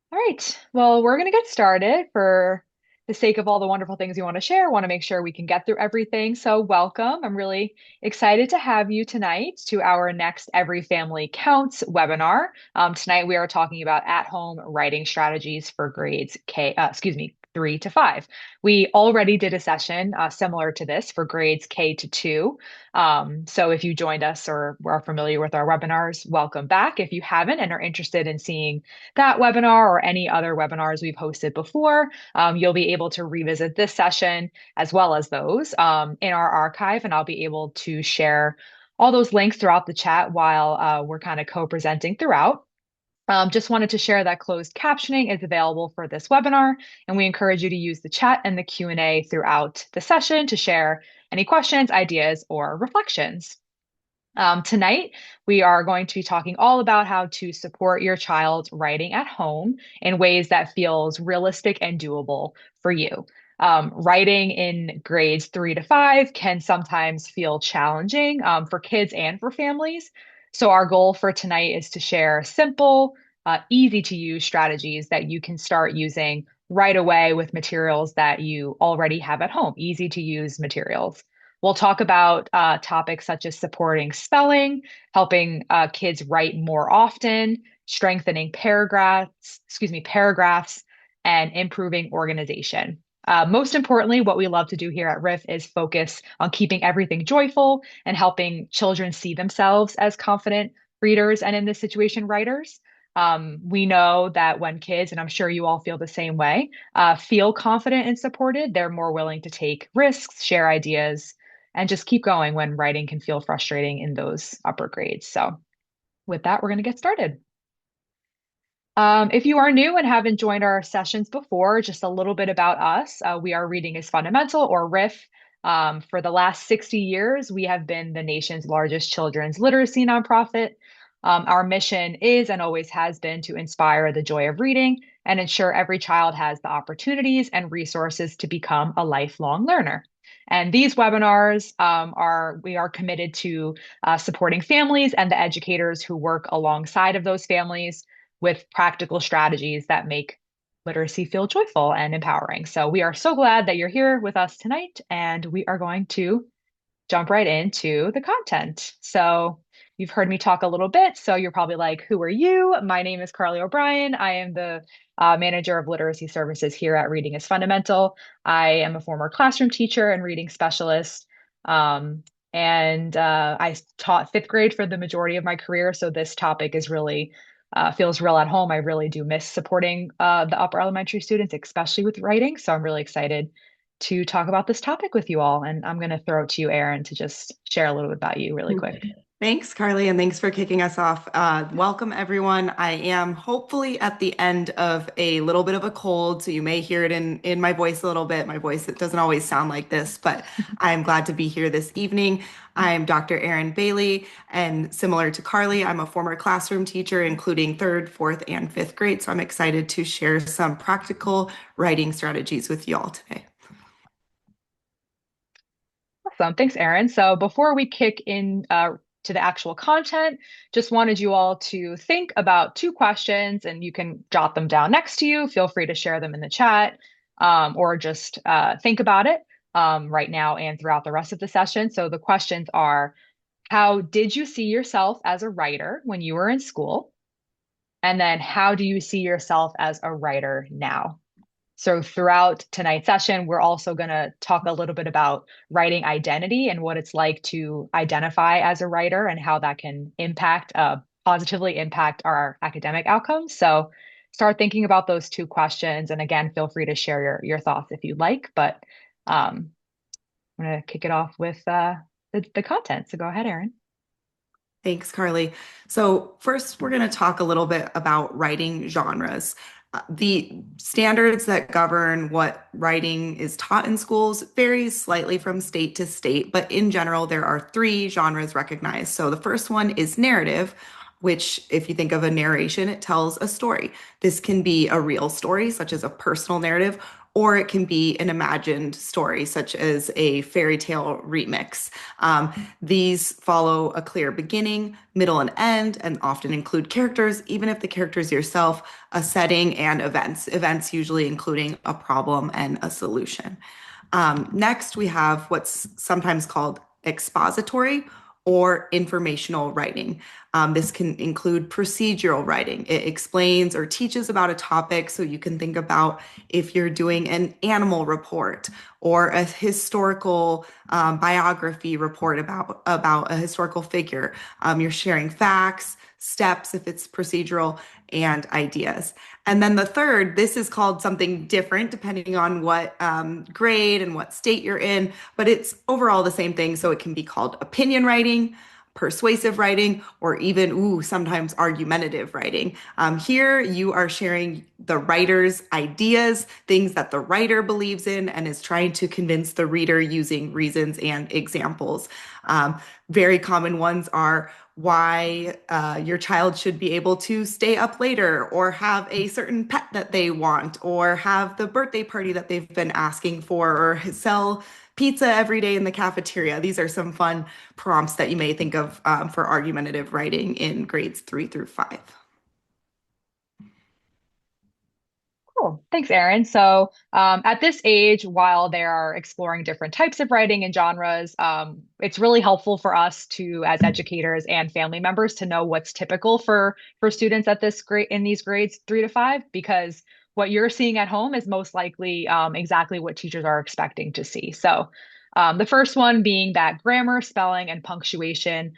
All right. Well, we're going to get started for the sake of all the wonderful things you want to share. Want to make sure we can get through everything. So, welcome. I'm really excited to have you tonight to our next Every Family Counts webinar. Tonight, we are talking about at-home writing strategies for grades 3 to 5. We already did a session similar to this for grades K to 2. So if you joined us or are familiar with our webinars, welcome back. If you haven't and are interested in seeing that webinar or any other webinars we've hosted before, you'll be able to revisit this session as well as those in our archive, and I'll be able to share all those links throughout the chat while we're kind of co-presenting throughout. Just wanted to share that closed captioning is available for this webinar, and we encourage you to use the chat and the Q&A throughout the session to share any questions, ideas, or reflections. Tonight, we are going to be talking all about how to support your child's writing at home in ways that feels realistic and doable for you. Writing in grades 3 to 5 can sometimes feel challenging for kids and for families. So our goal for tonight is to share simple, easy to use strategies that you can start using right away with materials that you already have at home, easy to use materials. We'll talk about topics such as supporting spelling, helping kids write more often, strengthening paragraphs, and improving organization. Most importantly, what we love to do here at RIF is focus on keeping everything joyful and helping children see themselves as confident readers and in this situation, writers. We know that when kids, and I'm sure you all feel the same way, feel confident and supported, they're more willing to take risks, share ideas, and just keep going when writing can feel frustrating in those upper grades. So, with that, we're going to get started. If you are new and haven't joined our sessions before, just a little bit about us. We are Reading is Fundamental, or RIF. For the last 60 years, we have been the nation's largest children's literacy nonprofit. Our mission is and always has been to inspire the joy of reading and ensure every child has the opportunities and resources to become a lifelong learner. And these webinars we are committed to supporting families and the educators who work alongside of those families with practical strategies that make literacy feel joyful and empowering. So we are so glad that you're here with us tonight, and we are going to jump right into the content. So you've heard me talk a little bit, so you're probably like, who are you? My name is Carly O'Brien. I am the manager of literacy services here at Reading is Fundamental. I am a former classroom teacher and reading specialist. And I taught fifth grade for the majority of my career. So this topic is really feels real at home. I really do miss supporting the upper elementary students, especially with writing. So I'm really excited to talk about this topic with you all. And I'm going to throw it to you, Erin, to just share a little bit about you really quick. Thanks, Carly, and thanks for kicking us off. Welcome, everyone. I am hopefully at the end of a little bit of a cold, so you may hear it in my voice a little bit. My voice, it doesn't always sound like this, but I'm glad to be here this evening. I'm Dr. Erin Bailey, and similar to Carly, I'm a former classroom teacher, including third, fourth, and fifth grade. So I'm excited to share some practical writing strategies with you all today. Awesome. Thanks, Erin. So before we kick in to the actual content, just wanted you all to think about two questions, and you can jot them down next to you. Feel free to share them in the chat, or just think about it right now and throughout the rest of the session. So the questions are, how did you see yourself as a writer when you were in school? And then how do you see yourself as a writer now? So throughout tonight's session, we're also going to talk a little bit about writing identity and what it's like to identify as a writer and how that can positively impact our academic outcomes. So start thinking about those two questions. And again, feel free to share your thoughts if you'd like, but I'm going to kick it off with the content. So go ahead, Erin. Thanks, Carly. So first, we're going to talk a little bit about writing genres. The standards that govern what writing is taught in schools varies slightly from state to state, but in general, there are three genres recognized. So the first one is narrative, which, if you think of a narration, it tells a story. This can be a real story, such as a personal narrative, or it can be an imagined story, such as a fairy tale remix. These follow a clear beginning, middle, and end, and often include characters, even if the characters yourself, a setting, and events. Events usually including a problem and a solution. Next, we have what's sometimes called expository or informational writing. This can include procedural writing. It explains or teaches about a topic, so you can think about if you're doing an animal report or a historical biography report about a historical figure. You're sharing facts, steps if it's procedural, and ideas. And then the third, this is called something different depending on what grade and what state you're in, but it's overall the same thing. So it can be called opinion writing, persuasive writing, or even, ooh, sometimes argumentative writing. Here you are sharing the writer's ideas, things that the writer believes in and is trying to convince the reader using reasons and examples. Very common ones are why your child should be able to stay up later or have a certain pet that they want or have the birthday party that they've been asking for or sell pizza every day in the cafeteria. These are some fun prompts that you may think of for argumentative writing in grades 3 through 5. Cool. Thanks, Erin. So, at this age, while they are exploring different types of writing and genres, it's really helpful for us to, as educators and family members, to know what's typical for students at this grade in these grades 3 to 5, because what you're seeing at home is most likely exactly what teachers are expecting to see. So, the first one being that grammar, spelling, and punctuation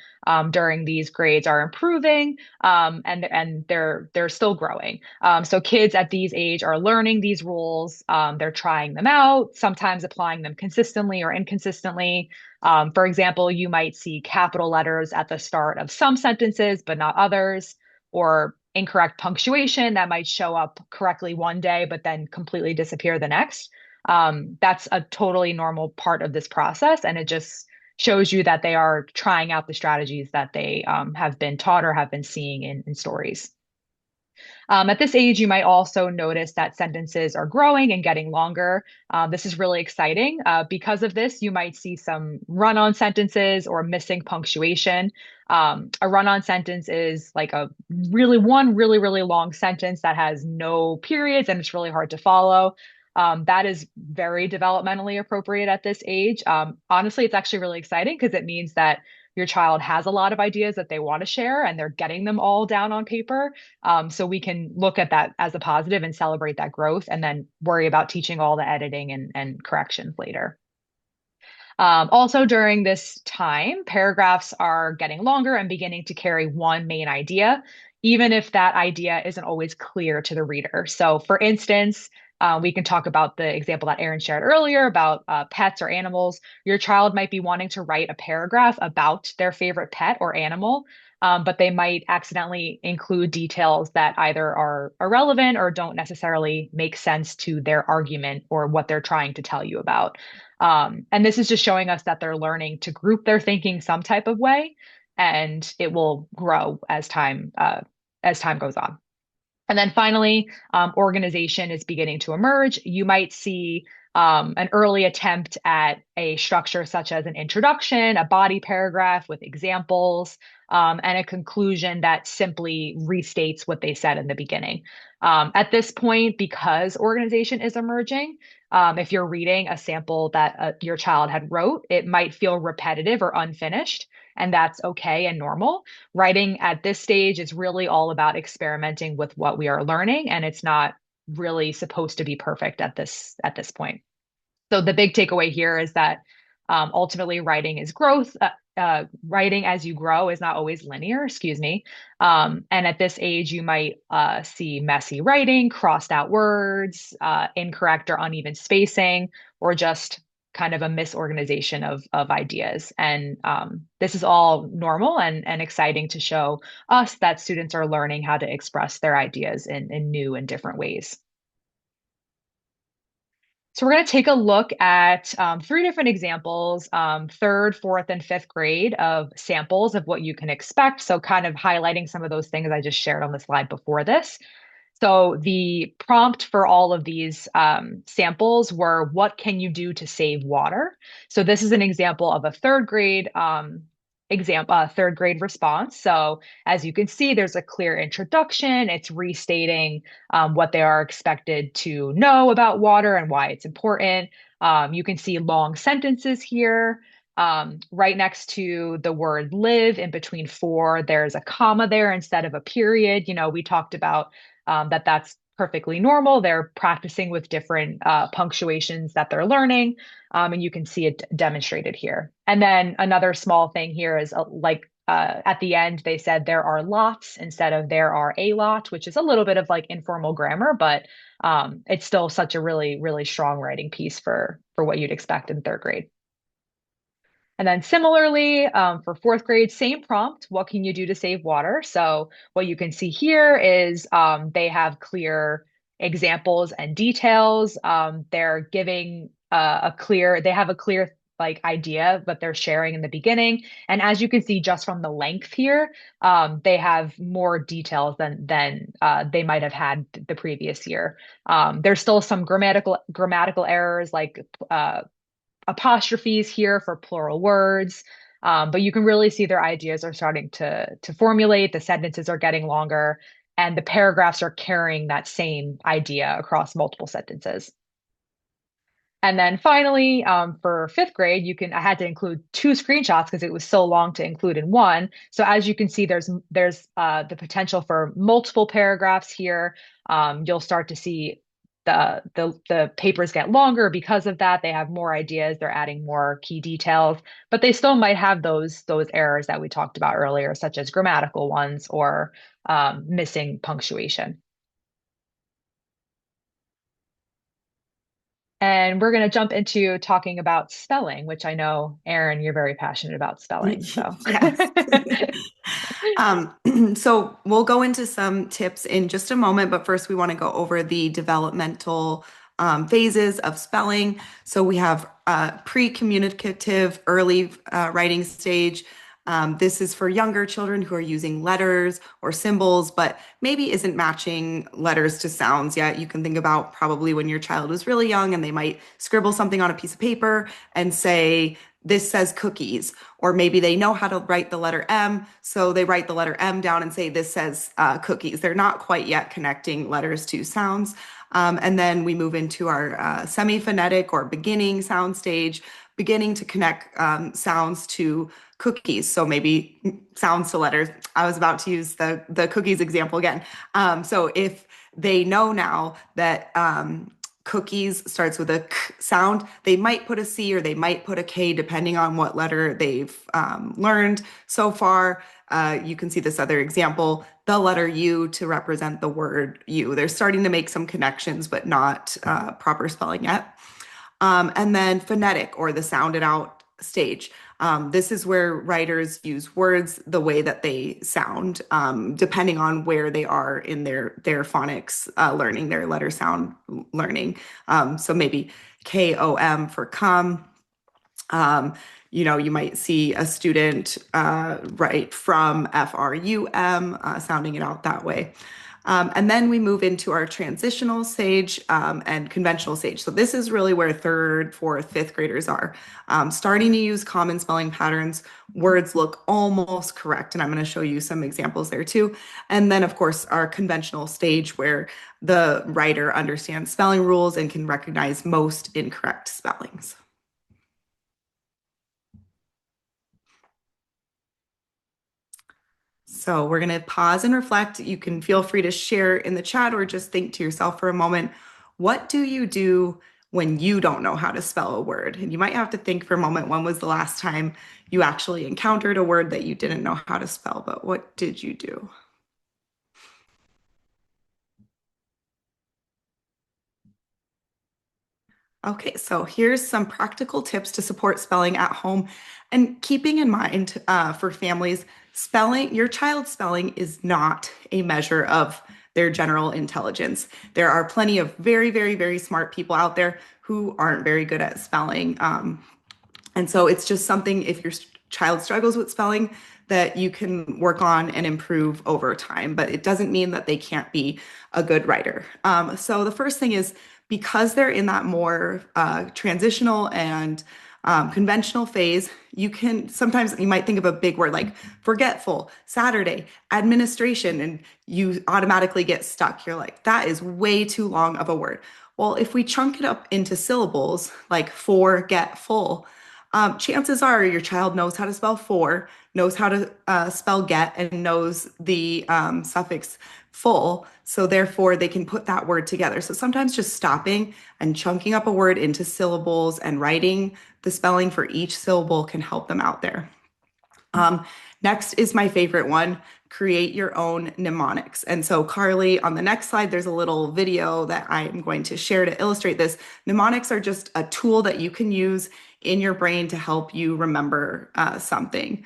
during these grades are improving, and they're still growing. So kids at these age are learning these rules. They're trying them out, sometimes applying them consistently or inconsistently. For example, you might see capital letters at the start of some sentences, but not others, or incorrect punctuation that might show up correctly one day, but then completely disappear the next. That's a totally normal part of this process, and it just shows you that they are trying out the strategies that they have been taught or have been seeing in stories. At this age, you might also notice that sentences are growing and getting longer. This is really exciting. Because of this, you might see some run on sentences or missing punctuation. A run on sentence is like a really long sentence that has no periods and it's really hard to follow. That is very developmentally appropriate at this age. Honestly, it's actually really exciting because it means that your child has a lot of ideas that they want to share and they're getting them all down on paper. So we can look at that as a positive and celebrate that growth and then worry about teaching all the editing and corrections later. Also, during this time, paragraphs are getting longer and beginning to carry one main idea, even if that idea isn't always clear to the reader. So, for instance, we can talk about the example that Erin shared earlier about pets or animals. Your child might be wanting to write a paragraph about their favorite pet or animal, but they might accidentally include details that either are irrelevant or don't necessarily make sense to their argument or what they're trying to tell you about. And this is just showing us that they're learning to group their thinking some type of way, and it will grow as time goes on. And then finally, organization is beginning to emerge. You might see an early attempt at a structure such as an introduction, a body paragraph with examples, and a conclusion that simply restates what they said in the beginning. At this point, because organization is emerging, if you're reading a sample that your child had wrote, it might feel repetitive or unfinished, and that's okay and normal. Writing at this stage is really all about experimenting with what we are learning, and it's not really supposed to be perfect at this point. So the big takeaway here is that ultimately writing is growth. Writing as you grow is not always linear, excuse me. And at this age, you might see messy writing, crossed out words, incorrect or uneven spacing, or just kind of a misorganization of ideas. And this is all normal and exciting to show us that students are learning how to express their ideas in new and different ways. So we're going to take a look at three different examples, third, fourth, and fifth grade of samples of what you can expect. So kind of highlighting some of those things I just shared on the slide before this. So the prompt for all of these samples were, what can you do to save water? So this is an example of a third grade response. So as you can see, there's a clear introduction. It's restating what they are expected to know about water and why it's important. You can see long sentences here. Right next to the word live, in between four, there's a comma there instead of a period. We talked about that's perfectly normal. They're practicing with different punctuations that they're learning, and you can see it demonstrated here. And then another small thing here is at the end, they said there are lots instead of there are a lot, which is a little bit of like informal grammar, but it's still such a really, really strong writing piece for what you'd expect in third grade. And then similarly, for fourth grade, same prompt. What can you do to save water? So what you can see here is they have clear examples and details. They're giving they have a clear like idea, but they're sharing in the beginning. And as you can see, just from the length here, they have more details than they might have had the previous year. There's still some grammatical errors like apostrophes here for plural words. But you can really see their ideas are starting to formulate, the sentences are getting longer, and the paragraphs are carrying that same idea across multiple sentences. And then finally, for fifth grade, I had to include two screenshots because it was so long to include in one. So as you can see, there's the potential for multiple paragraphs here. You'll start to see the papers get longer because of that. They have more ideas, they're adding more key details, but they still might have those errors that we talked about earlier, such as grammatical ones or missing punctuation. And we're going to jump into talking about spelling, which I know, Erin, you're very passionate about spelling. So, Yes. Um, so we'll go into some tips in just a moment, but first we want to go over the developmental phases of spelling. So we have pre-communicative, early writing stage. This is for younger children who are using letters or symbols, but maybe isn't matching letters to sounds yet. You can think about probably when your child was really young and they might scribble something on a piece of paper and say, this says cookies, or maybe they know how to write the letter M, so they write the letter M down and say this says cookies. They're not quite yet connecting letters to sounds. And then we move into our semi-phonetic or beginning sound stage, beginning to connect sounds to cookies. So maybe sounds to letters. I was about to use the cookies example again. So if they know now that cookies starts with a k sound, they might put a C or they might put a K depending on what letter they've learned so far. You can see this other example, the letter U to represent the word you. They're starting to make some connections, but not proper spelling yet. And then phonetic or the sounded out stage. This is where writers use words the way that they sound, depending on where they are in their phonics learning, their letter sound learning. So maybe KOM for come. You might see a student write from FRUM, sounding it out that way. And then we move into our transitional stage and conventional stage. So this is really where third, fourth, fifth graders are starting to use common spelling patterns. Words look almost correct, and I'm going to show you some examples there too. And then, of course, our conventional stage where the writer understands spelling rules and can recognize most incorrect spellings. So we're going to pause and reflect. You can feel free to share in the chat or just think to yourself for a moment, what do you do when you don't know how to spell a word? And you might have to think for a moment, when was the last time you actually encountered a word that you didn't know how to spell, but what did you do? Okay, so here's some practical tips to support spelling at home. And keeping in mind for families, your child's spelling is not a measure of their general intelligence. There are plenty of very, very, very smart people out there who aren't very good at spelling. And so it's just something if child struggles with spelling that you can work on and improve over time, but it doesn't mean that they can't be a good writer. So the first thing is because they're in that more transitional and conventional phase, you can sometimes you might think of a big word like forgetful, Saturday, administration, and you automatically get stuck. You're like, that is way too long of a word. Well, if we chunk it up into syllables like forgetful, chances are your child knows how to spell for, knows how to spell get, and knows the suffix full. So therefore, they can put that word together. So sometimes just stopping and chunking up a word into syllables and writing the spelling for each syllable can help them out there. Um, Next is my favorite one, create your own mnemonics. And so, Carly, on the next slide, there's a little video that I'm going to share to illustrate this. Mnemonics are just a tool that you can use in your brain to help you remember something.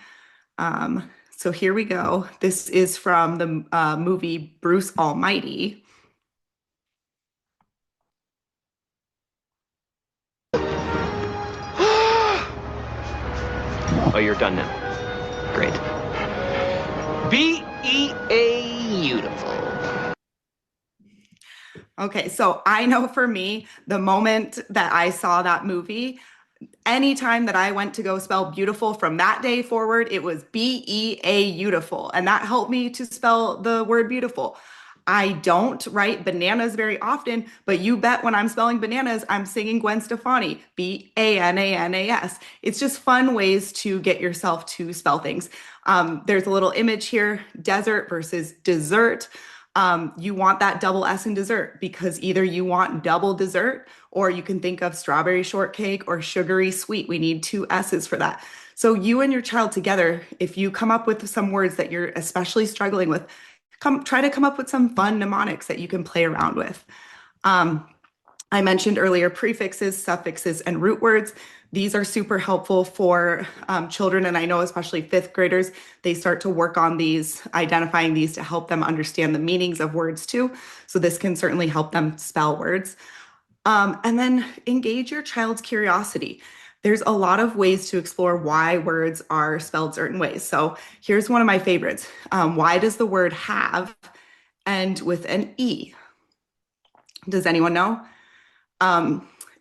So here we go. This is from the movie Bruce Almighty. Oh, you're done now. Great. Beautiful. Okay, so I know for me, the moment that I saw that movie, anytime that I went to go spell beautiful from that day forward, it was B-E-A beautiful. And that helped me to spell the word beautiful. I don't write bananas very often, but you bet when I'm spelling bananas, I'm singing Gwen Stefani, B-A-N-A-N-A-S. It's just fun ways to get yourself to spell things. There's a little image here, desert versus dessert. You want that double S in dessert because either you want double dessert or you can think of strawberry shortcake or sugary sweet. We need two S's for that. So you and your child together, if you come up with some words that you're especially struggling with, try to come up with some fun mnemonics that you can play around with. I mentioned earlier prefixes, suffixes, and root words. These are super helpful for children, and I know especially fifth graders, they start to work on these, identifying these to help them understand the meanings of words too. So this can certainly help them spell words. And then engage your child's curiosity. There's a lot of ways to explore why words are spelled certain ways. So here's one of my favorites. Why does the word have end with an E? Does anyone know?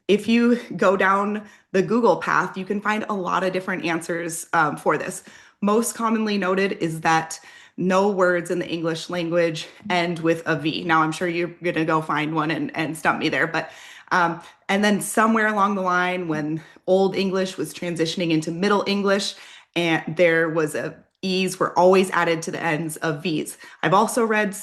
If you go down the Google path, you can find a lot of different answers for this. Most commonly noted is that no words in the English language end with a V. Now, I'm sure you're going to go find one and stump me there, but and then somewhere along the line, when Old English was transitioning into Middle English, and there was E's were always added to the ends of V's. I've also read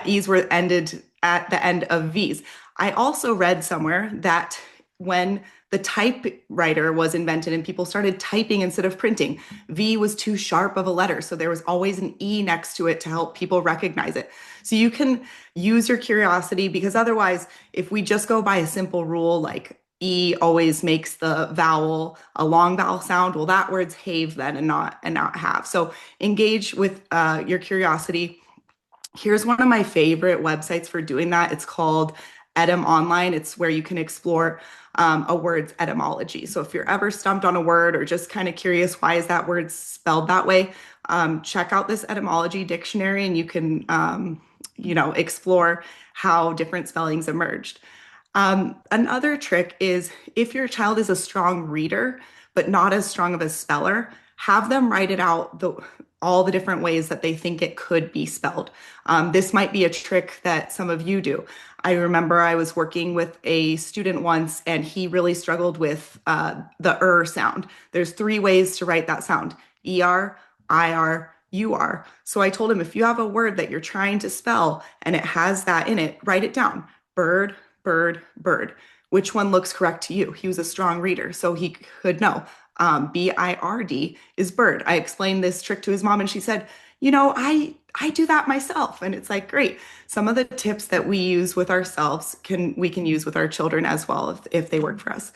E's were ended at the end of V's. I also read somewhere that when the typewriter was invented and people started typing instead of printing, V was too sharp of a letter. So there was always an E next to it to help people recognize it. So you can use your curiosity because otherwise, if we just go by a simple rule like E always makes the vowel a long vowel sound, well, that word's have then and not have. So engage with your curiosity. Here's one of my favorite websites for doing that. It's called Edym Online. It's where you can explore a word's etymology. So if you're ever stumped on a word or just kind of curious, why is that word spelled that way? Check out this etymology dictionary and you can, explore how different spellings emerged. Another trick is if your child is a strong reader, but not as strong of a speller, have them write it out all the different ways that they think it could be spelled. This might be a trick that some of you do. I remember I was working with a student once and he really struggled with the sound. There's three ways to write that sound, ER, IR, UR. So I told him, if you have a word that you're trying to spell and it has that in it, write it down. Bird, bird, bird. Which one looks correct to you? He was a strong reader, so he could know. BIRD is bird. I explained this trick to his mom and she said, I do that myself. And it's like, great. Some of the tips that we use with ourselves we can use with our children as well if they work for us.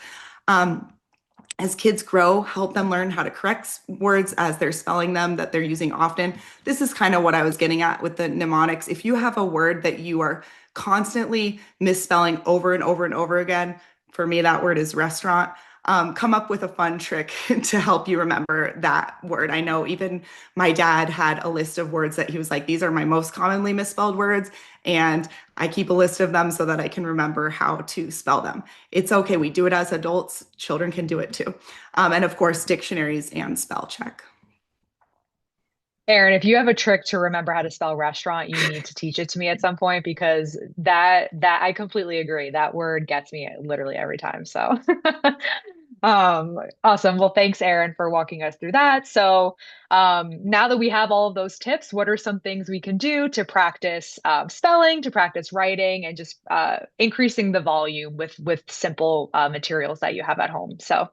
As kids grow, help them learn how to correct words as they're spelling them that they're using often. This is kind of what I was getting at with the mnemonics. If you have a word that you are constantly misspelling over and over and over again, for me, that word is restaurant. come up with a fun trick to help you remember that word. I know even my dad had a list of words that he was like, these are my most commonly misspelled words. And I keep a list of them so that I can remember how to spell them. It's okay. We do it as adults. Children can do it too. And of course, dictionaries and spell check. Aaron, if you have a trick to remember how to spell restaurant, you need to teach it to me at some point because that I completely agree. That word gets me literally every time. So awesome. Well, thanks, Aaron, for walking us through that. So now that we have all of those tips, what are some things we can do to practice spelling, to practice writing, and just increasing the volume with simple materials that you have at home? So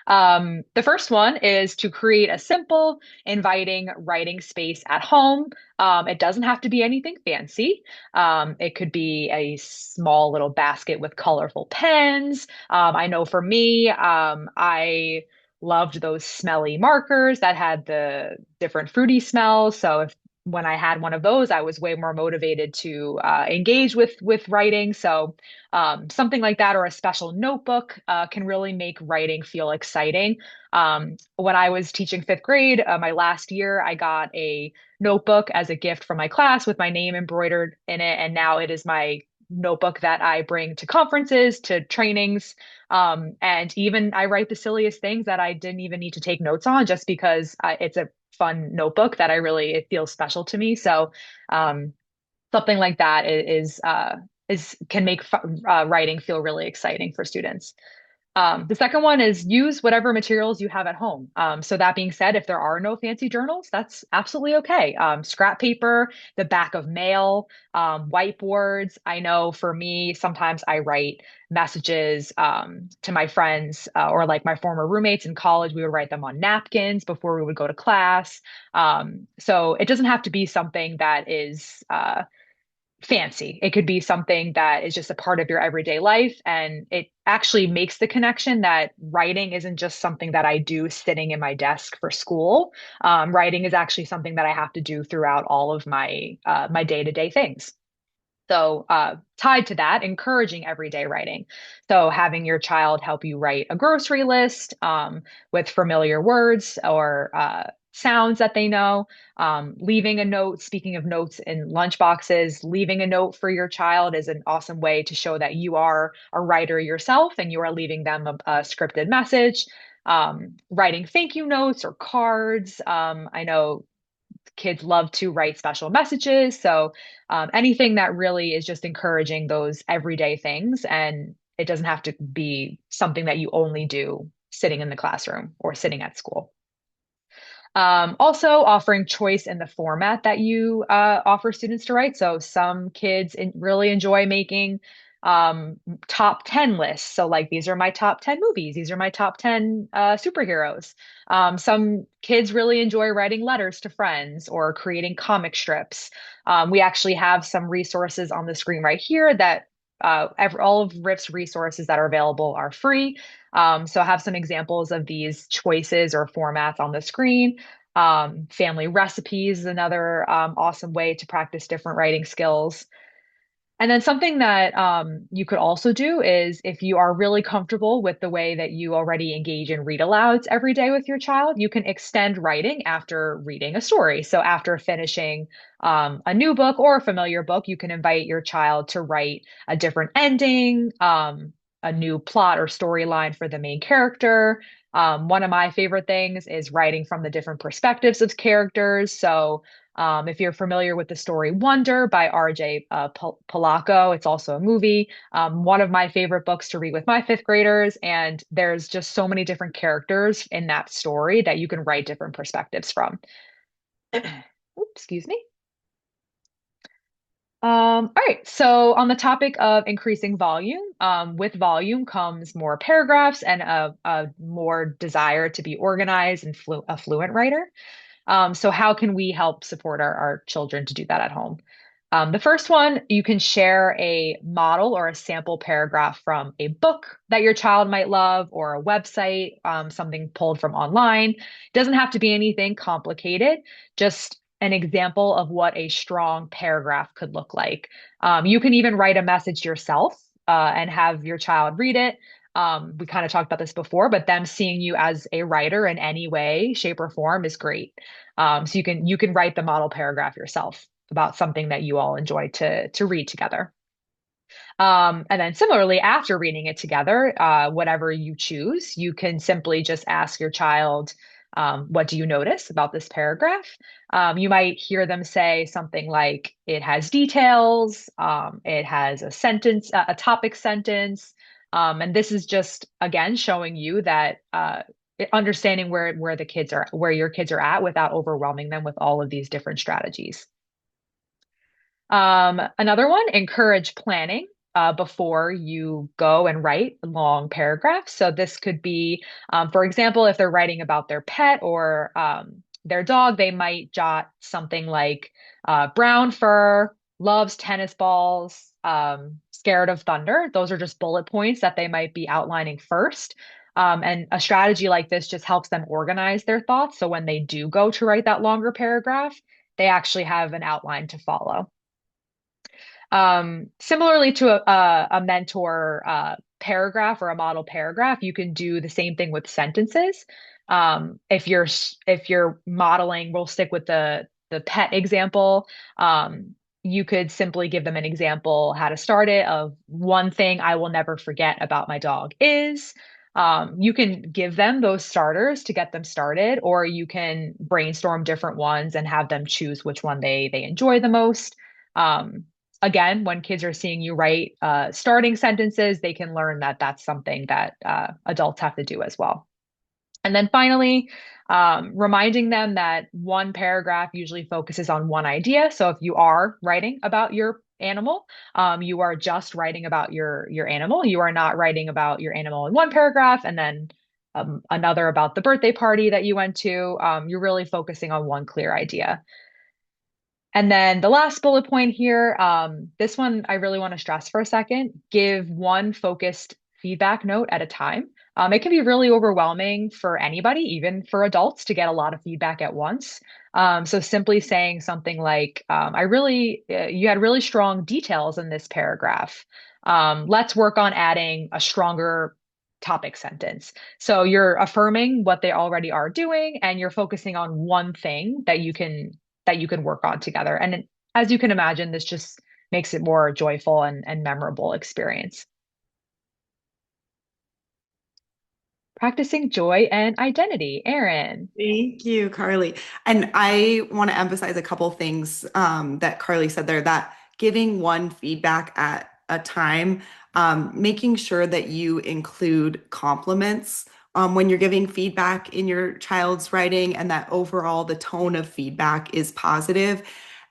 the first one is to create a simple, inviting writing space at home. It doesn't have to be anything fancy. It could be a small little basket with colorful pens. I know for me, I loved those smelly markers that had the different fruity smells. So if when I had one of those, I was way more motivated to engage with writing. So something like that or a special notebook can really make writing feel exciting. When I was teaching fifth grade, my last year, I got a notebook as a gift from my class with my name embroidered in it. And now it is my notebook that I bring to conferences, to trainings. And even I write the silliest things that I didn't even need to take notes on just because it's a fun notebook that it feels special to me. So, something like that is can make writing feel really exciting for students. The second one is use whatever materials you have at home. So that being said, if there are no fancy journals, that's absolutely okay. Scrap paper, the back of mail, whiteboards. I know for me, sometimes I write messages to my friends or like my former roommates in college. We would write them on napkins before we would go to class. So it doesn't have to be something that is fancy. It could be something that is just a part of your everyday life. And it actually makes the connection that writing isn't just something that I do sitting in my desk for school. Writing is actually something that I have to do throughout all of my day-to-day things. So, tied to that, encouraging everyday writing. So, having your child help you write a grocery list with familiar words or sounds that they know, leaving a note. Speaking of notes in lunch boxes, leaving a note for your child is an awesome way to show that you are a writer yourself and you are leaving them a scripted message. Writing thank you notes or cards. I know kids love to write special messages. So anything that really is just encouraging those everyday things. And it doesn't have to be something that you only do sitting in the classroom or sitting at school. Also offering choice in the format that you offer students to write. So some kids really enjoy making um, top 10 lists. So like these are my top 10 movies. These are my top 10 superheroes. Some kids really enjoy writing letters to friends or creating comic strips. We actually have some resources on the screen right here that all of Rift's resources that are available are free. So I have some examples of these choices or formats on the screen. Family recipes is another awesome way to practice different writing skills. And then something that you could also do is if you are really comfortable with the way that you already engage in read alouds every day with your child, you can extend writing after reading a story. So after finishing a new book or a familiar book, you can invite your child to write a different ending, a new plot or storyline for the main character. One of my favorite things is writing from the different perspectives of characters. So if you're familiar with the story Wonder by R.J. Palaco, it's also a movie. One of my favorite books to read with my fifth graders, and there's just so many different characters in that story that you can write different perspectives from. Oops, excuse me. All right, so on the topic of increasing volume, with volume comes more paragraphs and a more desire to be organized and a fluent writer. So how can we help support our children to do that at home? The first one, you can share a model or a sample paragraph from a book that your child might love or a website, something pulled from online. It doesn't have to be anything complicated, just an example of what a strong paragraph could look like. You can even write a message yourself and have your child read it. We kind of talked about this before, but them seeing you as a writer in any way, shape, or form is great. So you can write the model paragraph yourself about something that you all enjoy to read together. And then similarly, after reading it together, whatever you choose, you can simply just ask your child, what do you notice about this paragraph? You might hear them say something like, it has details, it has a sentence, a topic sentence. And this is just, again, showing you that understanding where the kids are, where your kids are at without overwhelming them with all of these different strategies. Another one, encourage planning before you go and write long paragraphs. So this could be, for example, if they're writing about their pet or their dog, they might jot something like brown fur, loves tennis balls, scared of thunder. Those are just bullet points that they might be outlining first. And a strategy like this just helps them organize their thoughts. So when they do go to write that longer paragraph, they actually have an outline to follow. Similarly to a mentor paragraph or a model paragraph, you can do the same thing with sentences. If you're modeling, we'll stick with the pet example. You could simply give them an example how to start it of one thing I will never forget about my dog is. You can give them those starters to get them started, or you can brainstorm different ones and have them choose which one they enjoy the most. Um, Again, when kids are seeing you write starting sentences, they can learn that that's something that adults have to do as well. And then finally, reminding them that one paragraph usually focuses on one idea. So if you are writing about your animal, you are just writing about your animal. You are not writing about your animal in one paragraph and then another about the birthday party that you went to. You're really focusing on one clear idea. And then the last bullet point here, this one I really want to stress for a second. Give one focused feedback note at a time. It can be really overwhelming for anybody, even for adults, to get a lot of feedback at once. So simply saying something like, you had really strong details in this paragraph. Let's work on adding a stronger topic sentence. So you're affirming what they already are doing, and you're focusing on one thing that you can work on together. And as you can imagine, this just makes it more joyful and memorable experience. Practicing joy and identity. Erin. Thank you, Carly. And I want to emphasize a couple things that Carly said there, that giving one feedback at a time, making sure that you include compliments when you're giving feedback in your child's writing, and that overall the tone of feedback is positive.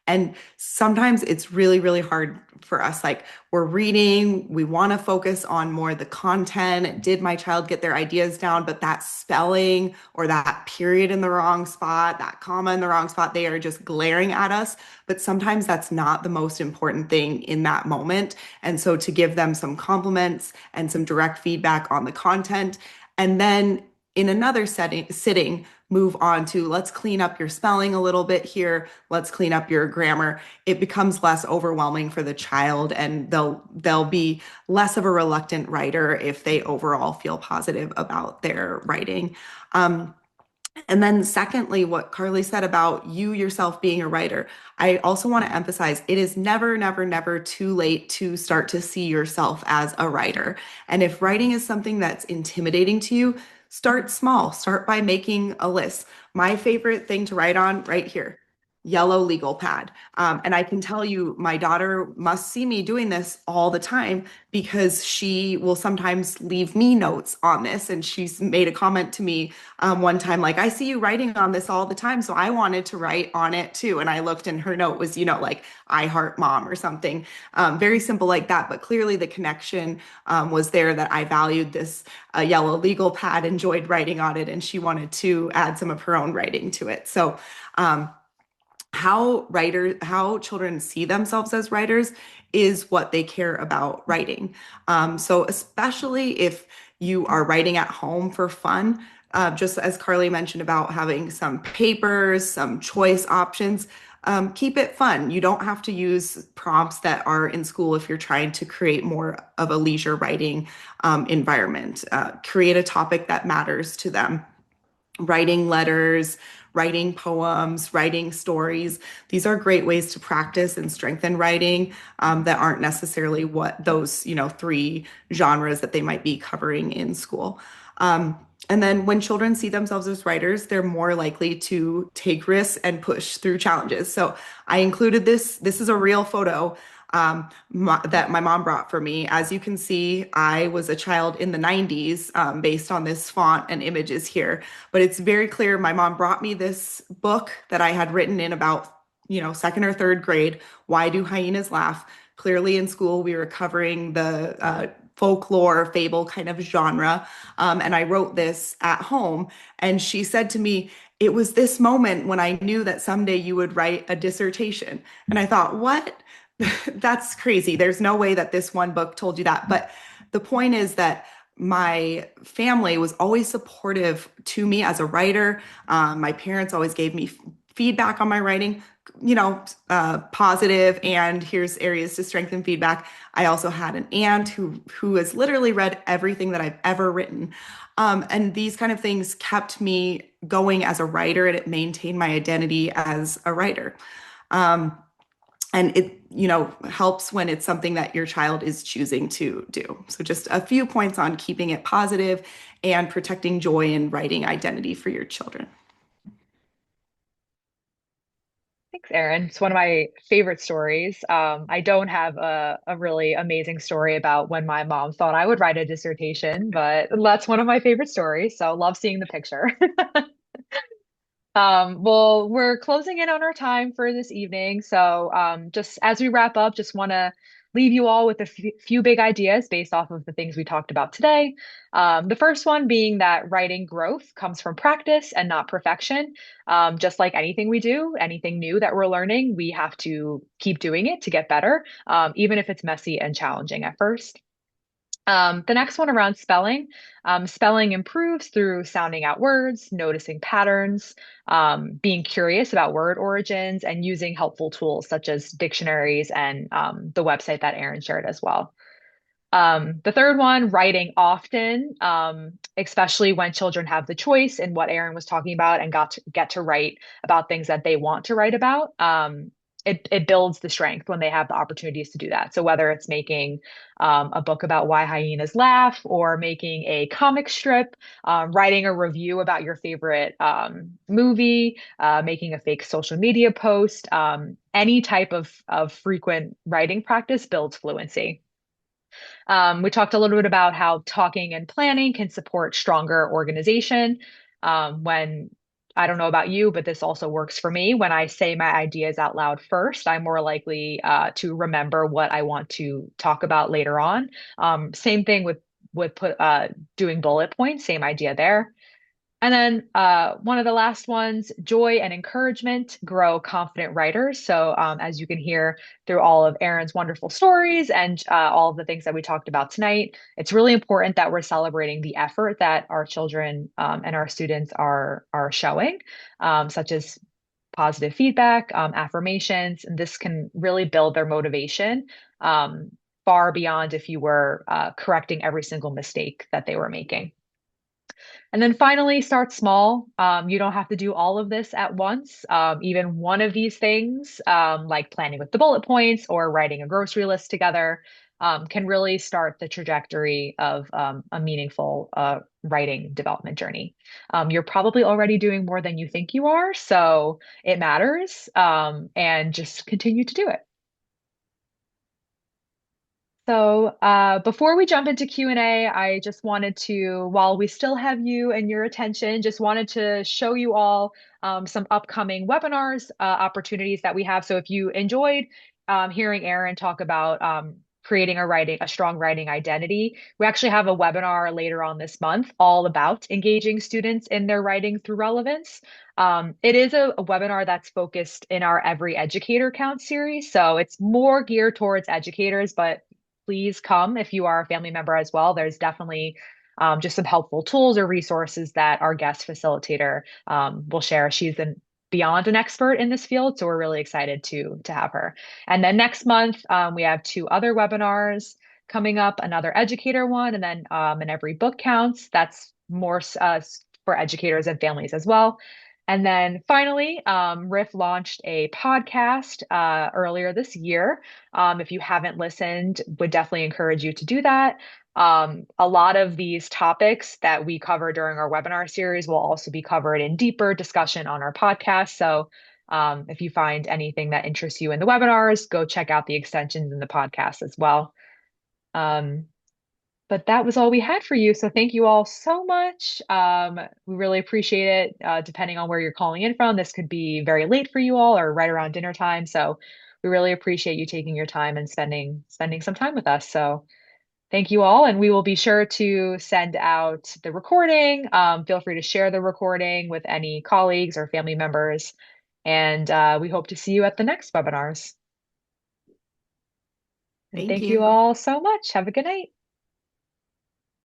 And sometimes it's really, really hard for us. Like, we're reading, we want to focus on more the content. Did my child get their ideas down? But that spelling or that period in the wrong spot, that comma in the wrong spot, they are just glaring at us. But sometimes that's not the most important thing in that moment. And so to give them some compliments and some direct feedback on the content, and then in another sitting, move on to, let's clean up your spelling a little bit here. Let's clean up your grammar. It becomes less overwhelming for the child, and they'll be less of a reluctant writer if they overall feel positive about their writing. And then secondly, what Carly said about you yourself being a writer, I also want to emphasize it is never, never, never too late to start to see yourself as a writer. And if writing is something that's intimidating to you, start small. Start by making a list. My favorite thing to write on right here, yellow legal pad. And I can tell you, my daughter must see me doing this all the time because she will sometimes leave me notes on this. And she's made a comment to me one time, like, I see you writing on this all the time. So I wanted to write on it too. And I looked, and her note was, like, I heart mom or something. Very simple like that. But clearly the connection was there, that I valued this yellow legal pad, enjoyed writing on it, and she wanted to add some of her own writing to it. So, how children see themselves as writers is what they care about writing. So especially if you are writing at home for fun, just as Carly mentioned about having some papers, some choice options, Keep it fun. You don't have to use prompts that are in school if you're trying to create more of a leisure writing environment. Create a topic that matters to them. Writing letters, writing poems, writing stories. These are great ways to practice and strengthen writing that aren't necessarily what those, three genres that they might be covering in school. And then when children see themselves as writers, they're more likely to take risks and push through challenges. So I included this. This is a real photo that my mom brought for me. As you can see, I was a child in the 90s based on this font and images here. But it's very clear my mom brought me this book that I had written in about, second or third grade. Why Do Hyenas Laugh? Clearly in school, we were covering the folklore, fable kind of genre. And I wrote this at home. And she said to me, it was this moment when I knew that someday you would write a dissertation. And I thought, what? That's crazy. There's no way that this one book told you that. But the point is that my family was always supportive to me as a writer. My parents always gave me feedback on my writing, positive, and here's areas to strengthen feedback. I also had an aunt who has literally read everything that I've ever written. And these kind of things kept me going as a writer, and it maintained my identity as a writer. And it, helps when it's something that your child is choosing to do. So just a few points on keeping it positive and protecting joy and writing identity for your children. Thanks, Erin. It's one of my favorite stories. I don't have a really amazing story about when my mom thought I would write a dissertation, but that's one of my favorite stories. So love seeing the picture. Well, we're closing in on our time for this evening. So, just as we wrap up, just want to leave you all with a few big ideas based off of the things we talked about today. The first one being that writing growth comes from practice and not perfection. Just like anything we do, anything new that we're learning, we have to keep doing it to get better, even if it's messy and challenging at first. The next one around spelling. Spelling improves through sounding out words, noticing patterns, being curious about word origins, and using helpful tools such as dictionaries and the website that Erin shared as well. The third one, writing often, especially when children have the choice in what Erin was talking about and get to write about things that they want to write about. It builds the strength when they have the opportunities to do that. So whether it's making a book about why hyenas laugh, or making a comic strip, writing a review about your favorite movie, making a fake social media post, any type of frequent writing practice builds fluency. We talked a little bit about how talking and planning can support stronger organization. When I don't know about you, but this also works for me. When I say my ideas out loud first, I'm more likely to remember what I want to talk about later on. Same thing with doing bullet points, same idea there. And then one of the last ones, joy and encouragement grow confident writers. So as you can hear through all of Erin's wonderful stories and all of the things that we talked about tonight, it's really important that we're celebrating the effort that our children and our students are showing, such as positive feedback, affirmations, and this can really build their motivation far beyond if you were correcting every single mistake that they were making. And then finally, start small. You don't have to do all of this at once. Even one of these things, like planning with the bullet points or writing a grocery list together, can really start the trajectory of a meaningful writing development journey. You're probably already doing more than you think you are, so it matters, and just continue to do it. So, before we jump into Q&A, I just wanted to, while we still have you and your attention, just wanted to show you all some upcoming webinars, opportunities that we have. So if you enjoyed hearing Erin talk about creating a strong writing identity, we actually have a webinar later on this month all about engaging students in their writing through relevance. It is a webinar that's focused in our Every Educator Counts series. So it's more geared towards educators, but please come if you are a family member as well. There's definitely just some helpful tools or resources that our guest facilitator will share. She's beyond an expert in this field. So we're really excited to have her. And then next month, we have two other webinars coming up, another educator one, and then an Every Book Counts. That's more for educators and families as well. And then finally, Riff launched a podcast earlier this year. If you haven't listened, would definitely encourage you to do that. A lot of these topics that we cover during our webinar series will also be covered in deeper discussion on our podcast. So if you find anything that interests you in the webinars, go check out the extensions in the podcast as well. Um, but that was all we had for you. So thank you all so much. We really appreciate it. Depending on where you're calling in from, this could be very late for you all or right around dinner time. So we really appreciate you taking your time and spending some time with us. So thank you all, and we will be sure to send out the recording. Feel free to share the recording with any colleagues or family members, and we hope to see you at the next webinars. And Thank thank you you. all so much. Have a good night.